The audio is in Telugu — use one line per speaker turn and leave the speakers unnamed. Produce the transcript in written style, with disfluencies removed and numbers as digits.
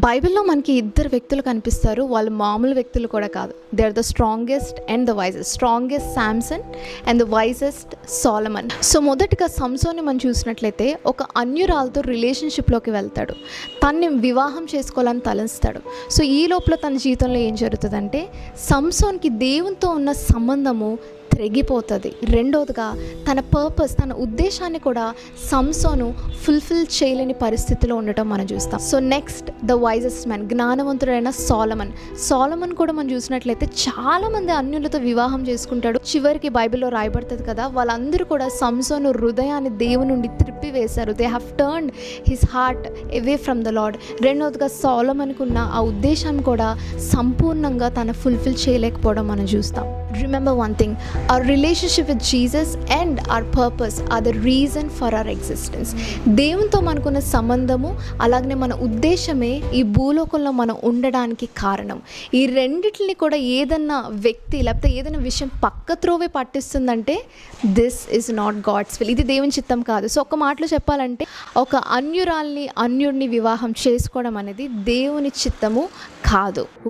బైబిల్లో మనకి ఇద్దరు వ్యక్తులు కనిపిస్తారు. వాళ్ళు మామూలు వ్యక్తులు కూడా కాదు. They are the strongest and the wisest. Strongest Samson and the wisest Solomon. So మొదటిగా సంసోన్ని మనం చూసినట్లయితే ఒక అన్యురాలతో రిలేషన్షిప్లోకి వెళ్తాడు. తన్ని వివాహం చేసుకోవాలని తలంస్తాడు. సో ఈ లోపల తన జీవితంలో ఏం జరుగుతుందంటే సంసోన్కి దేవునితో ఉన్న సంబంధము తెగిపోతుంది. రెండోదిగా తన పర్పస్, తన ఉద్దేశాన్ని కూడా సంసోను ఫుల్ఫిల్ చేయలేని పరిస్థితిలో ఉండటం మనం చూస్తాం. So next the wisest man, జ్ఞానవంతుడైన సోలమన్ కూడా మనం చూసినట్లయితే చాలామంది అన్యులతో వివాహం చేసుకుంటాడు. చివరికి బైబిల్లో రాయబడుతుంది కదా, వాళ్ళందరూ కూడా సంసోను హృదయాన్ని దేవుని నుండి త్రిప్పివేశారు. They have turned his heart away from the lord. రెండోదిగా సోలమన్కు ఉన్న ఆ ఉద్దేశం కూడా సంపూర్ణంగా తన ఫుల్ఫిల్ చేయలేకపోవడం మనం చూస్తాం. Remember one thing, our relationship with Jesus and our purpose are the reason for our existence. దేవునితో మనకున్న సంబంధము అలాగనే మన ఉద్దేశమే ఈ భూలోకంలో మనం ఉండడానికి కారణం. ఈ రెండిటిని కూడా ఏదన్నా వ్యక్తి లేకపోతే ఏదైనా విషయం పక్క త్రోవే పట్టిస్తుందంటే this is not God's will, ఇది దేవుని చిత్తం కాదు. సో ఒక మాటలో చెప్పాలంటే ఒక అన్యుడిని వివాహం చేసుకోవడం అనేది దేవుని చిత్తము కాదు.